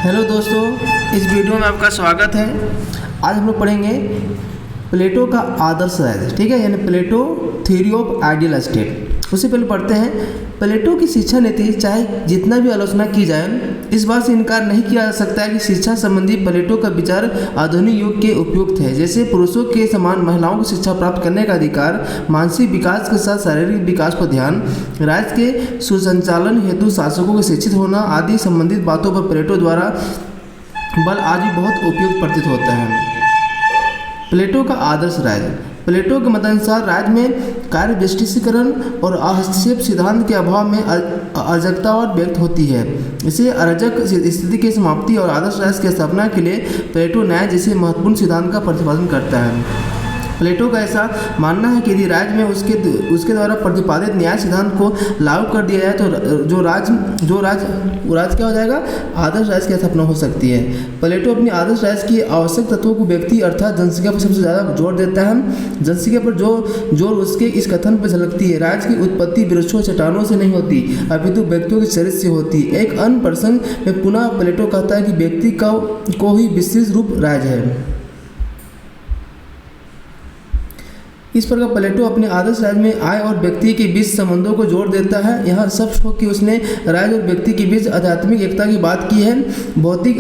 Hello दोस्तों, इस video में आपका स्वागत है। आज हम लोग पढ़ेंगे प्लेटो का आदर्श राज्य, ठीक है, यानी प्लेटो थ्योरी ऑफ आइडियल स्टेट। उससे पहले पढ़ते हैं प्लेटो की शिक्षा नीति। चाहे जितना भी आलोचना की जाए, इस बात से इनकार नहीं किया जा सकता है कि शिक्षा संबंधी प्लेटो का विचार आधुनिक युग के उपयुक्त है। जैसे पुरुषों के समान महिलाओं को शिक्षा प्राप्त करने का अधिकार, मानसिक विकास के साथ शारीरिक विकास पर ध्यान, राज्य के सुसंचालन हेतु शासकों को शिक्षित होना आदि संबंधित बातों पर प्लेटो द्वारा बल आज भी बहुत उपयुक्त प्रतीत होता है। प्लेटो का आदर्श राज्य। प्लेटो के मतानुसार राज्य में कार्य विशिष्टीकरण और हस्तक्षेप सिद्धांत के अभाव में अराजकता व्यक्त होती है। इसे अराजक स्थिति की समाप्ति और आदर्श राज्य की स्थापना के लिए प्लेटो न्याय जैसे महत्वपूर्ण सिद्धांत का प्रतिपादन करता है। प्लेटो का ऐसा मानना है कि यदि राज्य में उसके द्वारा प्रतिपादित न्याय सिद्धांत को लागू कर दिया जाए तो जो राज्य क्या हो जाएगा, आदर्श राज्य की स्थापना हो सकती है। प्लेटो अपनी आदर्श राज्य की आवश्यक तत्वों को व्यक्ति अर्थात जनसंख्या पर सबसे ज़्यादा जोर देता है। जनसंख्या पर जो जोर उसके इस कथन पर झलकती है, राज्य की उत्पत्ति वृक्षों चट्टानों से नहीं होती अपितु व्यक्तियों के चरित्र से होती। एक अन्य प्रसंग में पुनः प्लेटो कहता है कि व्यक्ति को ही विशेष रूप राज्य है। इस प्रकार प्लेटो अपने आदर्श राज्य में आय और व्यक्ति के बीच संबंधों को जोड़ देता है। यहाँ सब हो कि उसने राज्य और व्यक्ति के बीच आध्यात्मिक एकता की बात की है, भौतिक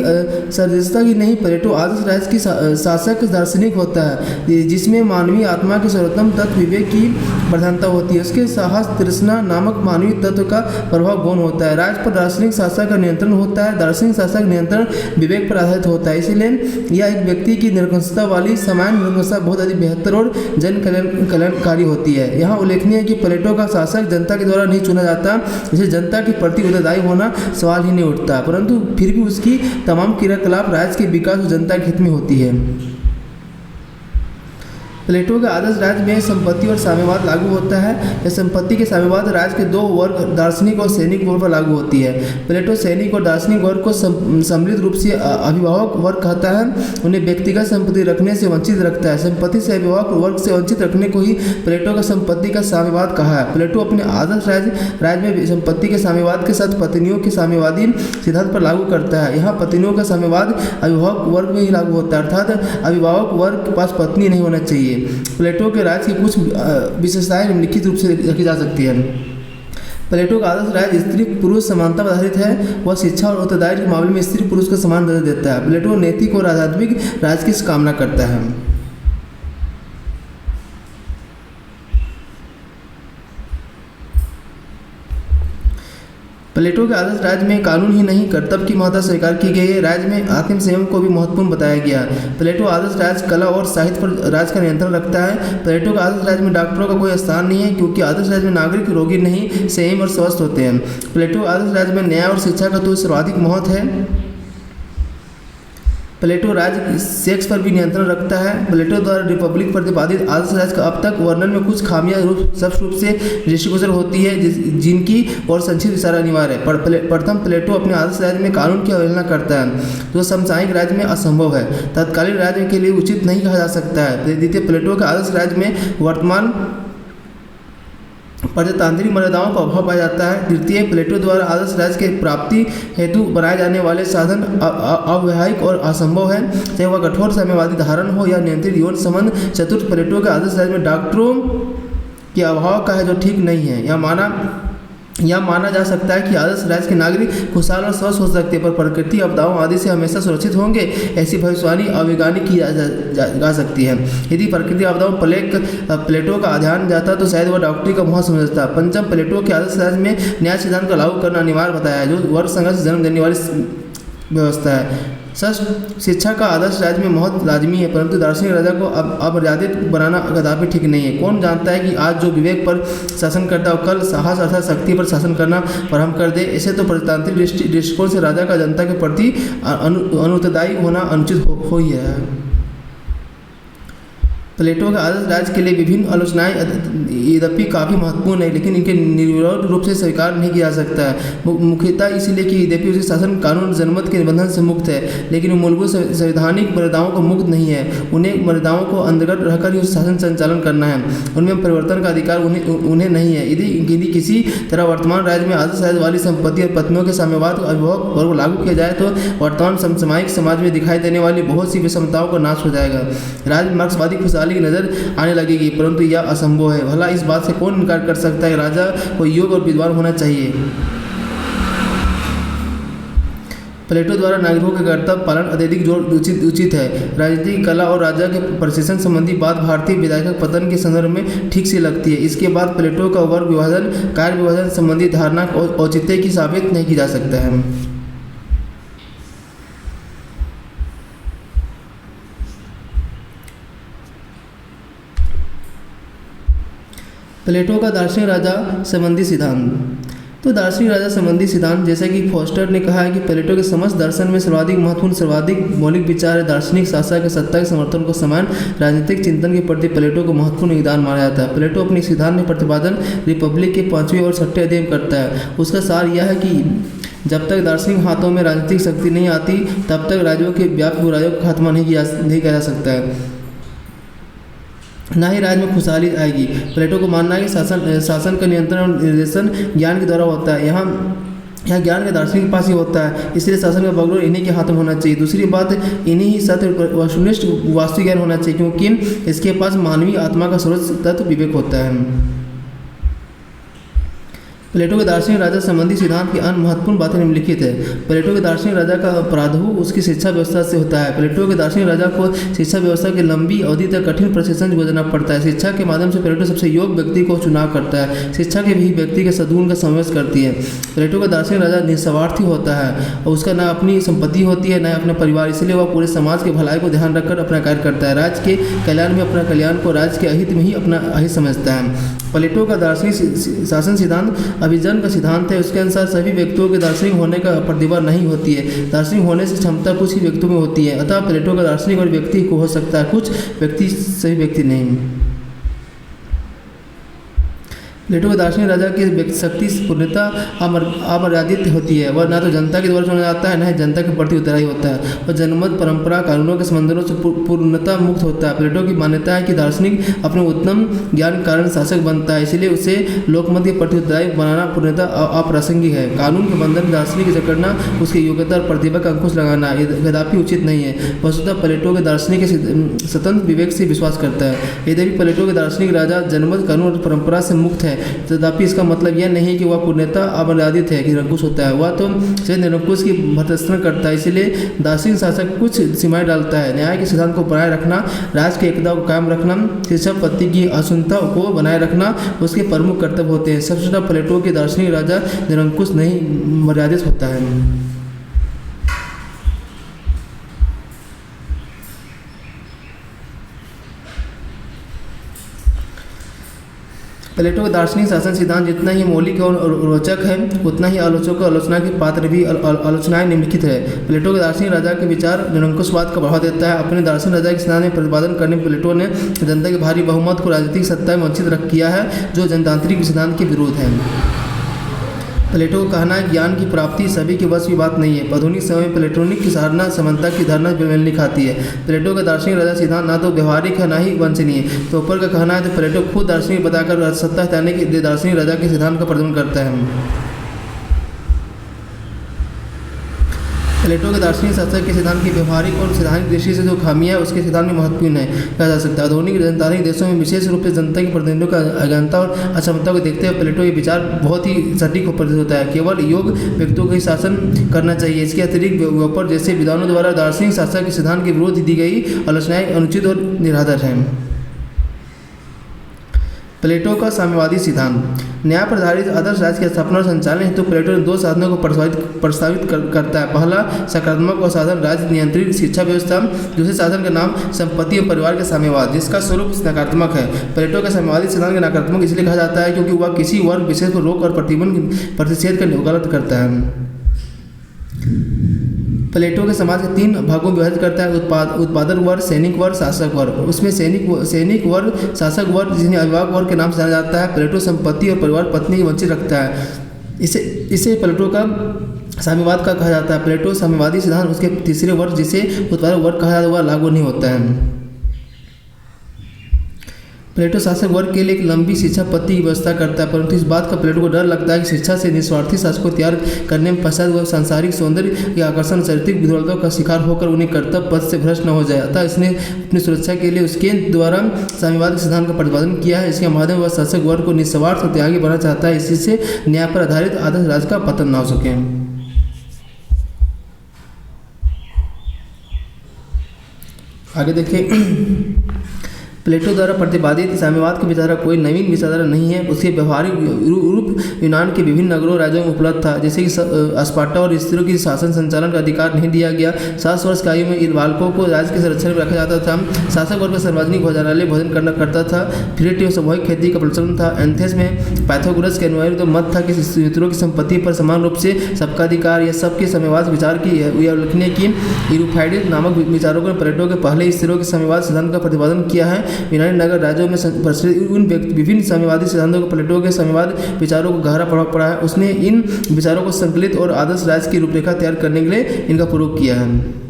सदस्यता की नहीं। प्लेटो आदर्श राज्य की शासक दार्शनिक होता है जिसमें मानवीय आत्मा के सर्वोत्तम तत्व विवेक की प्रधानता होती है। उसके साहस तृष्णा नामक मानवीय तत्व का प्रभाव गौण होता है। राज्य पर दार्शनिक शासक का नियंत्रण होता है। दार्शनिक शासक नियंत्रण विवेक पर आधारित होता है। इसलिए यह एक व्यक्ति की निरंकुशता वाली सामान्य निरंकुशता बहुत अधिक बेहतर और जन कल्याणकारी होती है। यहाँ उल्लेखनीय है कि प्लेटो का शासक जनता के द्वारा नहीं चुना जाता, जिसे जनता के प्रति उत्तरदायी होना सवाल ही नहीं उठता, परंतु फिर भी उसकी तमाम क्रियाकलाप राज्य के विकास और जनता के हित में होती है। प्लेटो के आदर्श राज्य में संपत्ति और साम्यवाद लागू होता है। यह संपत्ति के साम्यवाद राज्य के दो वर्ग दार्शनिक और सैनिक वर्ग पर लागू होती है। प्लेटो सैनिक और दार्शनिक वर्ग को सम्मिलित रूप से अभिभावक वर्ग कहता है। उन्हें व्यक्तिगत संपत्ति रखने से वंचित रखता है। संपत्ति से अभिभावक वर्ग से वंचित रखने को ही प्लेटो का संपत्ति का साम्यवाद कहा है। प्लेटो अपने आदर्श राज्य में संपत्ति के साम्यवाद के साथ पत्नियों के साम्यवादी सिद्धांत पर लागू करता है। यहाँ पत्नियों का साम्यवाद अभिभावक वर्ग में ही लागू होता है, अर्थात अभिभावक वर्ग के पास पत्नी नहीं होना चाहिए। प्लेटो के राज्य की कुछ विशेषताएं निम्नलिखित रूप से रखी जा सकती है। प्लेटो का आदर्श राज्य स्त्री पुरुष समानता पर आधारित है। वह शिक्षा और उत्तरदायित्व के मामले में स्त्री पुरुष को समान दर्जा देता है। प्लेटो नैतिक और आध्यात्मिक राज्य की कामना करता है। प्लेटो के आदर्श राज्य में कानून ही नहीं कर्तव्य की महत्ता स्वीकार की गई है। राज्य में आत्म संयम को भी महत्वपूर्ण बताया गया है। प्लेटो आदर्श राज्य कला और साहित्य पर राज्य का नियंत्रण रखता है। प्लेटो का आदर्श राज्य में डॉक्टरों का कोई स्थान नहीं है, क्योंकि आदर्श राज्य में नागरिक रोगी नहीं, संयम और स्वस्थ होते हैं। प्लेटो आदर्श राज्य में न्याय और शिक्षा का तो सर्वाधिक महत्व है। प्लेटो राज्य सेक्स पर भी नियंत्रण रखता है। प्लेटो द्वारा रिपब्लिक प्रतिपादित आदर्श राज्य का अब तक वर्णन में कुछ खामियां स्पष्ट रूप से दृष्टिगोचर होती है, जिनकी और संक्षिप्त इशारा अनिवार्य है। प्रथम, प्लेटो अपने आदर्श राज्य में कानून की अवहेलना करता है, जो समसामयिक राज्य में असंभव है, तत्कालीन राज्य के लिए उचित नहीं कहा जा सकता है। द्वितीय, प्लेटो के आदर्श राज्य में वर्तमान प्रजातांत्रिक मर्यादाओं का अभाव पाया जाता है। तृतीय, प्लेटो द्वारा आदर्श राज्य के प्राप्ति हेतु बनाए जाने वाले साधन अव्यावहारिक और असंभव है, चाहे वह कठोर साम्यवादी धारण हो या नियंत्रित यौन संबंध। चतुर्थ, प्लेटो के आदर्श राज्य में डॉक्टरों के अभाव का है, जो ठीक नहीं है। यह माना जा सकता है कि आदर्श राज्य के नागरिक खुशहाल और स्वस्थ हो सकते हैं, पर प्रकृति आपदाओं आदि से हमेशा सुरक्षित होंगे, ऐसी भविष्यवाणी अवैज्ञानिक की जा सकती है। यदि प्रकृति आपदाओं प्लेटो का ध्यान जाता तो शायद वह डॉक्टरी का मुँह समझता। पंचम, प्लेटो के आदर्श राज्य में न्याय सिद्धांत का लागू करना अनिवार्य बताया है, जो वर्ग संघर्ष जन्म देने वाली व्यवस्था है। षष्ठ, शिक्षा का आदर्श राज्य में बहुत लाजमी है, परंतु दार्शनिक राजा को अमर्यादित बनाना कदापि ठीक नहीं है। कौन जानता है कि आज जो विवेक पर शासन करता है, कल साहस अर्थात शक्ति पर शासन करना प्रारंभ कर दे। ऐसे तो प्रजातांत्रिक दृष्टिकोण से राजा का जनता के प्रति अनुत्तरदायी होना अनुचित हो ही है। प्लेटो के आदर्श राज्य के लिए विभिन्न आलोचनाएं यद्यपि काफ़ी महत्वपूर्ण है, लेकिन इनके निर्विरोध रूप से स्वीकार नहीं किया जा सकता है। मुख्यतः इसलिए कि यद्यपि उसके शासन कानून जनमत के निबंधन से मुक्त है, लेकिन वो मूलभूत संवैधानिक मर्यादाओं को मुक्त नहीं है। उन्हें मर्यादाओं को अंतर्गत रहकर ही उस शासन संचालन करना है। उनमें परिवर्तन का अधिकार उन्हें नहीं है। यदि किसी तरह वर्तमान राज्य में आदर्श राज्य वाली संपत्ति और पत्नियों के साम्यवाद अभिभावक वर्ग को लागू किया जाए तो वर्तमान समसामयिक समाज में दिखाई देने वाली बहुत सी विषमताओं का नाश हो जाएगा। राज्य में मार्क्सवादी खुशहाली की नज़र आने लगेगी, परंतु यह असंभव है। भला इस बात से कौन इनकार कर सकता है कि राजा को योग्य और विद्वान होना चाहिए। प्लेटो द्वारा नागरिकों के कर्तव्य पालन अत्यधिक उचित है। राजनीतिक कला और राजा के प्रशासन संबंधी बात भारतीय विधायक पतन के संदर्भ में ठीक से लगती है। इसके बाद प्लेटो का वर्ग विभाजन कार्य विभाजन संबंधी धारणा औचित्य की साबित नहीं की जा सकता है। प्लेटो का दार्शनिक राजा संबंधी सिद्धांत। तो दार्शनिक राजा संबंधी सिद्धांत, जैसा कि फॉस्टर ने कहा है कि प्लेटो के समस्त दर्शन में सर्वाधिक महत्वपूर्ण सर्वाधिक मौलिक विचार है दार्शनिक शासक के सत्ता के समर्थन को समान राजनीतिक चिंतन के प्रति प्लेटो को महत्वपूर्ण योगदान माना जाता है। प्लेटो अपने सिद्धांत में प्रतिपादन रिपब्लिक के 5वें और 6वें अध्याय करता है। उसका सार यह है कि जब तक दार्शनिक हाथों में राजनीतिक शक्ति नहीं आती तब तक राज्यों के व्यापक बुराइयों का खात्मा नहीं किया जा सकता है, ना ही राज्य में खुशहाली आएगी। प्लेटो को मानना है कि शासन का नियंत्रण और निर्देशन ज्ञान के द्वारा होता है। यहाँ ज्ञान के दार्शनिक के पास ही होता है, इसलिए शासन का बगलोर इन्हीं के हाथों में होना चाहिए। दूसरी बात, इन्हीं ही सत्य वस्तुनिष्ठ वास्तविक ज्ञान होना चाहिए, क्योंकि इसके पास मानवीय आत्मा का सर्वोच्च तत्व विवेक होता है। प्लेटो के दार्शनिक राजा संबंधी सिद्धांत की अन्य महत्वपूर्ण बातें निम्नलिखित है। प्लेटो के दार्शनिक राजा का प्रादुर्भाव उसकी शिक्षा व्यवस्था से होता है। प्लेटो के दार्शनिक राजा को शिक्षा व्यवस्था की लंबी अवधि तक कठिन प्रशिक्षण गुजरना पड़ता है। शिक्षा के माध्यम से प्लेटो सबसे योग्य व्यक्ति को चुनाव करता है। शिक्षा के भी व्यक्ति के सद्गुण का समावेश करती है। प्लेटो का दार्शनिक राजा निस्वार्थी होता है और उसका न अपनी संपत्ति होती है न अपना परिवार, इसलिए वह पूरे समाज के भलाई को ध्यान रखकर अपना कार्य करता है। राज्य के कल्याण में अपना कल्याण को राज्य के अहित में ही अपना अहित समझता है। प्लेटो का दार्शनिक शासन सिद्धांत अभिजन का सिद्धांत है। उसके अनुसार सभी व्यक्तियों के दार्शनिक होने का प्रतिभा नहीं होती है। दार्शनिक होने से क्षमता कुछ ही व्यक्तियों में होती है। अतः प्लेटो का दार्शनिक और व्यक्ति को हो सकता है, कुछ व्यक्ति सभी व्यक्ति नहीं। प्लेटो के दार्शनिक राजा की शक्ति पूर्णतः अमर्यादित होती है। वह न तो जनता के द्वारा चुना जाता है, न ही जनता के प्रति उत्तरदायी होता है। वह जनमत परंपरा कानूनों के संबंधों से पूर्णतः मुक्त होता है। प्लेटो की मान्यता है कि दार्शनिक अपने उत्तम ज्ञान के कारण शासक बनता है, इसलिए उसे लोकमत के प्रति उत्तरदायी बनाना पूर्णतः अप्रासंगिक है। कानून के बंधन में दार्शनिक जकड़ना उसकी योग्यता और प्रतिभा का अंकुश लगाना कदापि उचित नहीं है। वस्तुतः प्लेटो के दार्शनिक स्वतंत्र विवेक से विश्वास करता है। यद्यपि प्लेटो के दार्शनिक राजा जनमत कानून और परंपरा से मुक्त है, तथापि इसका मतलब यह नहीं कि वह पूर्णतः अमर्यादित है, कि निरंकुश होता है। वह तो सिर्फ निरंकुश की भर्त्सना करता है, इसलिए दार्शनिक शासक कुछ सीमाएं डालता है। न्याय के सिद्धांत को बनाए रखना, राज्य की एकता को कायम रखना, शिक्षा पत्ति की अशुद्धता को बनाए रखना उसके प्रमुख कर्तव्य होते हैं। सबसे ज्यादा प्लेटो के दार्शनिक राजा निरंकुश नहीं मर्यादित होता है। प्लेटो का दार्शनिक शासन सिद्धांत जितना ही मौलिक और रोचक है, उतना ही आलोचकों को आलोचना के पात्र भी आलोचनाएं निम्नलिखित है। प्लेटो के दार्शनिक राजा के विचार निरंकुशवाद का बढ़ावा देता है। अपने दार्शनिक राजा के सिद्धांत में प्रतिपादन करने में प्लेटो ने जनता के भारी बहुमत को राजनीतिक सत्ता में वंचित किया है, जो जनतांत्रिक सिद्धांत के विरोध है। प्लेटो का कहना है ज्ञान की प्राप्ति सभी के बस की बात नहीं है। आधुनिक समय में प्लेटोनिक की साधना समानता की धारणा मेल खाती है। प्लेटो का दार्शनिक राजा सिद्धांत ना तो व्यवहारिक है ना ही वांछनीय है। तो ऊपर का कहना है तो प्लेटो खुद दार्शनिक बताकर सत्ता हटाने के दार्शनिक राजा के सिद्धांत का प्रदर्शन करता है। प्लेटो के दार्शनिक शासक के सिद्धांत की व्यवहारिक और सैद्धांतिक दृष्टि से जो खामियां उसके सिद्धांत में महत्वपूर्ण है कहा जा सकता है। आधुनिक जनतांत्रिक देशों में विशेष रूप से जनता के प्रतिनिधियों का अज्ञानता और अक्षमता को देखते हुए प्लेटो ये विचार बहुत ही सटीक प्रतीत होता है। केवल योग्य व्यक्तियों का ही शासन करना चाहिए। इसके अतिरिक्त व्यापार जैसे विद्वानों द्वारा दार्शनिक शासक के सिद्धांत के विरोध दी गई आलोचनाएं अनुचित और निराधार हैं। प्लेटो का साम्यवादी सिद्धांत न्याय पर आधारित आदर्श राज्य की स्थापना और संचालन हेतु प्लेटो ने दो साधनों को प्रस्तावित करता है। पहला सकारात्मक और साधन राज्य नियंत्रित शिक्षा व्यवस्था, दूसरे साधन का नाम संपत्ति और परिवार के साम्यवाद, जिसका स्वरूप नकारात्मक है। प्लेटो का साम्यवादी सिद्धांत नकारात्मक इसलिए कहा जाता है क्योंकि वह किसी वर्ग विशेष को रोक और प्रतिषेध का वकालत करता है। प्लेटो के समाज के 3 भागों में विभाजित करता है, उत्पादक वर्ग, सैनिक वर्ग, शासक वर्ग। उसमें सैनिक वर्ग, शासक वर्ग जिन्हें अभिभावक वर्ग के नाम से जाना जाता है, प्लेटो संपत्ति और परिवार पत्नी की वंचित रखता है। इसे प्लेटो का साम्यवाद का कहा जाता है। प्लेटो साम्यवादी सिद्धांत उसके तीसरे वर्ग जिसे उत्पादक वर्ग कहा जाता है वह लागू नहीं होता है। प्लेटो शासक वर्ग के लिए एक लंबी शिक्षा पद्धति की व्यवस्था करता है, परंतु इस बात का प्लेटो को डर लगता है कि शिक्षा से निस्वार्थी शासक को तैयार करने में पश्चात वह सांसारिक सौंदर्य या आकर्षण चारित्रिक विद्वलताओं का शिकार होकर उन्हें कर्तव्य पथ से भ्रष्ट न हो जाए। अतः इसने अपनी सुरक्षा के लिए उसके द्वारा साम्यवाद के सिद्धांत का प्रतिपादन किया है। इसके माध्यम वह शासक वर्ग को निस्वार्थ और त्यागी बनाना चाहता है, इसी से न्याय पर आधारित आदर्श राज का पतन न हो सके। आगे देखिए, प्लेटो द्वारा प्रतिपादित साम्यवाद की विचारधारा कोई नवीन विचारधारा नहीं है। उसके व्यवहारिक रूप यूनान के विभिन्न नगरों राज्यों में उपलब्ध था, जैसे कि स्पार्टा और स्त्रियों की शासन संचालन का अधिकार नहीं दिया गया। 7 वर्ष की आयु में इन बालकों को राज्य के संरक्षण में रखा जाता था। शासक वर्ग सार्वजनिक भोजनालय भोजन करता था। फिलिट सामूहिक खेती का प्रचलन था। एथेंस में पाइथागोरस के अनुयायी तो मत था कि मित्रों की संपत्ति पर समान रूप से सबका अधिकार। यह सबके साम्यवाद विचार की उल्लेखनीय की यूरिपिडेस नामक विचारकों ने प्लेटो के पहले स्त्रियों के साम्यवाद सिद्धांत का प्रतिपादन किया है। यूनानी नगर राज्यों में प्रचलित उन विभिन्न साम्यवादी सिद्धांतों को प्लेटो के साम्यवाद विचारों को गहरा प्रभाव पड़ा है। उसने इन विचारों को संकलित और आदर्श राज्य की रूपरेखा तैयार करने के लिए इनका प्रयोग किया है।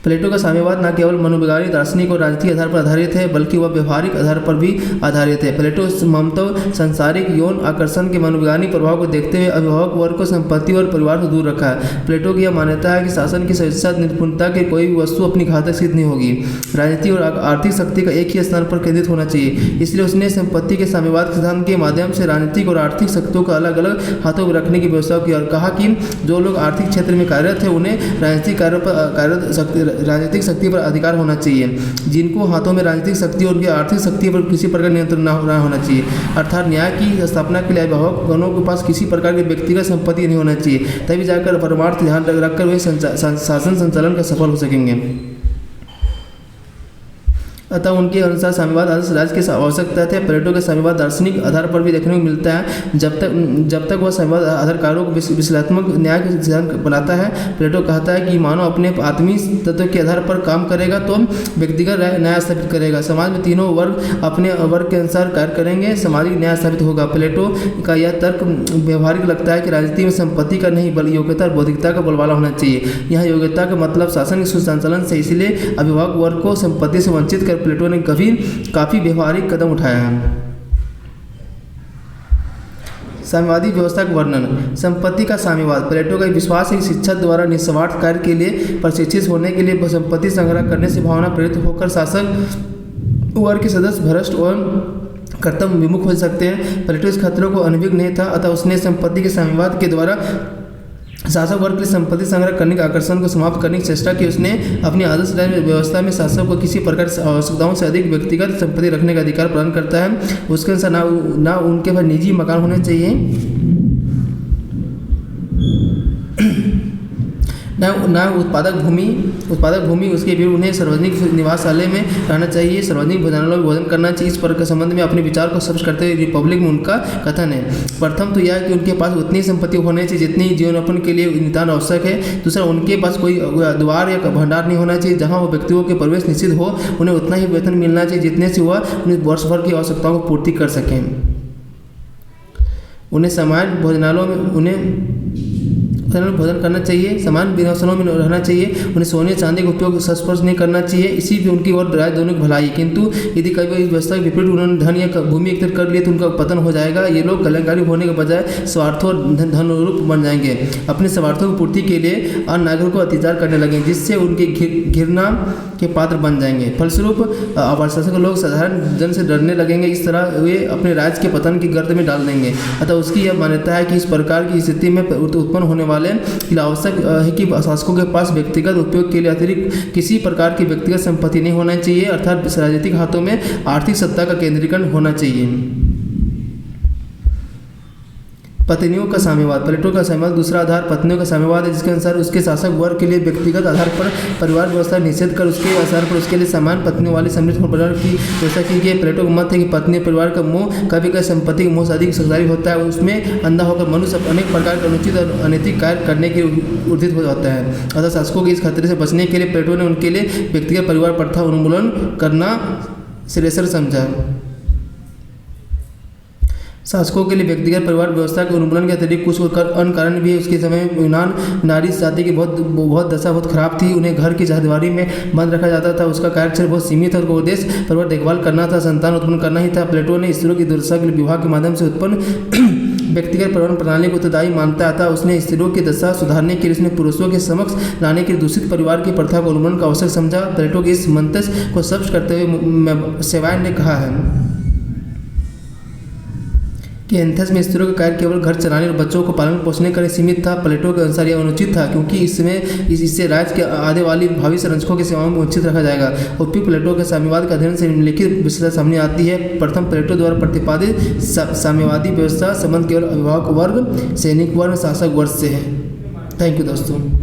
प्लेटो का साम्यवाद न केवल मनोवैज्ञानिक, दार्शनिक और राजनीतिक आधार पर आधारित है, बल्कि वह व्यवहारिक आधार पर भी आधारित है। प्लेटो ममत्व, सांसारिक यौन आकर्षण के मनोवैज्ञानिक प्रभाव को देखते हुए अभिभावक वर्ग को संपत्ति और परिवार से दूर रखा है। प्लेटो की यह मान्यता है कि शासन की स्वेच्छा निपुणता की कोई भी वस्तु अपनी घातक सिद्ध नहीं होगी। राजनीति और आर्थिक शक्ति का एक ही स्थान पर केंद्रित होना चाहिए। इसलिए उसने संपत्ति के साम्यवाद सिद्धांत के माध्यम से राजनीतिक और आर्थिक शक्तियों को अलग अलग हाथों में रखने की व्यवस्था की और कहा कि जो लोग आर्थिक क्षेत्र में कार्यरत है उन्हें राजनीतिक शक्ति पर अधिकार होना चाहिए। जिनको हाथों में राजनीतिक शक्ति और उनकी आर्थिक शक्ति पर किसी प्रकार नियंत्रण न होना चाहिए। अर्थात न्याय की स्थापना के लिए अभिभावक गणों के पास किसी प्रकार की व्यक्तिगत संपत्ति नहीं होना चाहिए, तभी जाकर परमार्थ ध्यान रखकर वे शासन संचालन का सफल हो सकेंगे। अतः उनके अनुसार साम्यवाद आदर्श राज्य की आवश्यकता थे। प्लेटो के साम्यवाद दार्शनिक आधार पर भी देखने को मिलता है। जब तक वह साम्यवाद आधारकारों को विश्लेषणात्मक न्याय के सिद्धांत बनाता है। प्लेटो कहता है कि मानव अपने आत्मीय तत्व के आधार पर काम करेगा तो व्यक्तिगत न्याय स्थापित करेगा। समाज में तीनों वर्ग अपने वर्ग के अनुसार कार्य करेंगे, सामाजिक न्याय स्थापित होगा। प्लेटो का यह तर्क व्यवहारिक लगता है कि राजनीति में संपत्ति का नहीं बल्कि योग्यता और बौद्धिकता का बोलबाला होना चाहिए। यहाँ योग्यता का मतलब शासन के सुसंचालन से, इसलिए अभिभावक वर्ग को संपत्ति से वंचित कर प्लेटो ने काफी व्यवहारिक कदम उठाया है। साम्यवादी व्यवस्था का वर्णन। संपत्ति का साम्यवाद। प्लेटो का विश्वास है कि शिक्षा द्वारा निस्वार्थ कार्य के लिए प्रशिक्षित होने के लिए संपत्ति संग्रह करने से भावना प्रेरित होकर शासक वर्ग के सदस्य भ्रष्ट और कर्तव्य विमुख हो सकते हैं। प्लेटो इस खतरों को अनभिज्ञ नहीं था, अतः उसने संपत्ति के साम्यवाद के द्वारा शासक वर्ग के संपत्ति संग्रह करने के आकर्षण को समाप्त करने की चेष्टा की। उसने अपनी आदर्श राज्य व्यवस्था में शासक को किसी प्रकार की आवश्यकताओं से अधिक व्यक्तिगत संपत्ति रखने का अधिकार प्रदान करता है। उसके अनुसार ना उनके पास निजी मकान होने चाहिए, ना उत्पादक भूमि उसके भी उन्हें सार्वजनिक निवासालय में रहना चाहिए, सार्वजनिक भोजनालयों में भोजन करना चाहिए। इस पर के संबंध में अपने विचार को स्पष्ट करते हुए रिपब्लिक में उनका कथन है। प्रथम तो यह है कि उनके पास उतनी संपत्ति होनी चाहिए जितनी जीवनयापन के लिए नितांत आवश्यक है। दूसरा, उनके पास कोई द्वार या भंडार नहीं होना चाहिए जहाँ वो व्यक्तियों के प्रवेश निश्चित हो। उन्हें उतना ही वेतन मिलना चाहिए जितने से वह उन्हें वर्ष भर की आवश्यकताओं को पूर्ति कर सकें। उन्हें सामान्य भोजनालयों में भोजन करना चाहिए, समान विनाशनों में रहना चाहिए। उन्हें सोने चांदी का उपयोग स्पर्श नहीं करना चाहिए, इसी भी उनकी और राज्य दोनों की भलाई। किंतु यदि कभी इस व्यवस्था के विपरीत उन्होंने धन या भूमि एकत्रित कर लिए तो उनका पतन हो जाएगा। ये लोग कल्याणकारी होने के बजाय स्वार्थों और धनरूप बन जाएंगे। अपने स्वार्थों की पूर्ति के लिए अन्य नागरिकों को अत्याचार करने लगेंगे, जिससे उनकी घृणा के पात्र बन जाएंगे। फलस्वरूप शासक लोग साधारण जन से डरने लगेंगे। इस तरह वे अपने राज्य के पतन की गर्त में डाल देंगे। अतः उसकी यह मान्यता है कि इस प्रकार की स्थिति में उत्पन्न होने वाले आवश्यक है कि शासकों के पास व्यक्तिगत उपयोग के लिए अतिरिक्त किसी प्रकार की व्यक्तिगत संपत्ति नहीं होना चाहिए, अर्थात राजनीतिक हाथों में आर्थिक सत्ता का केंद्रीकरण होना चाहिए। पत्नियों का साम्यवाद। प्लेटो का साम्यवाद दूसरा आधार पत्नियों का साम्यवाद है, जिसके अनुसार उसके शासक वर्ग के लिए व्यक्तिगत आधार पर परिवार व्यवस्था निषेध कर उसके आधार पर उसके लिए समान पत्नियों वाले समृद्ध परिवार की व्यवस्था की गई। प्लेटो का मत है कि पत्नी परिवार का मोह कभी कभी संपत्ति के मोह से अधिक शक्तिशाली होता है। उसमें अंधा होकर मनुष्य अनेक प्रकार के अनुचित और अनैतिक कार्य करने के उद्यत हो जाता है। अतः शासकों के इस खतरे से बचने के लिए प्लेटो ने उनके लिए व्यक्तिगत परिवार प्रथा उन्मूलन करना श्रेयस्कर समझा। शासकों के लिए व्यक्तिगत परिवार व्यवस्था के उन्मूलन के अतिरिक्त कुछ अन्य कारण भी है। उसके समय यूनान नारी जाति की बहुत दशा बहुत खराब थी। उन्हें घर की चारदीवारी में बंद रखा जाता था। उसका कार्यक्षेत्र बहुत सीमित था। उनका उद्देश्य परिवार देखभाल करना था, संतान उत्पन्न करना ही था। प्लेटो ने स्त्रियों की दुर्दशा के लिए विवाह के माध्यम से उत्पन्न व्यक्तिगत परिवहन प्रणाली को उत्तरदायी मानता था। उसने स्त्रियों की दशा सुधारने के लिए उसने पुरुषों के समक्ष लाने के लिए दूषित परिवार की प्रथा को उन्मूलन का आवश्यक समझा। प्लेटो के इस मंतव्य को स्पष्ट करते हुए सेवायन ने कहा है कि एथेंस में स्त्रियों का कार्य केवल घर चलाने और बच्चों को पालन पोषण करने सीमित था। प्लेटो के अनुसार यह अनुचित था, क्योंकि इससे राज्य के आने वाली भावी संरक्षकों की सेवाओं में वंचित रखा जाएगा। उपयुक्त प्लेटो के साम्यवाद का अध्ययन से निम्नलिखित विशेषता सामने आती है। प्रथम, प्लेटो द्वारा प्रतिपादित साम्यवादी व्यवस्था संबंध केवल अभिभावक वर्ग, सैनिक वर्ग, शासक वर्ग से है। थैंक यू दोस्तों।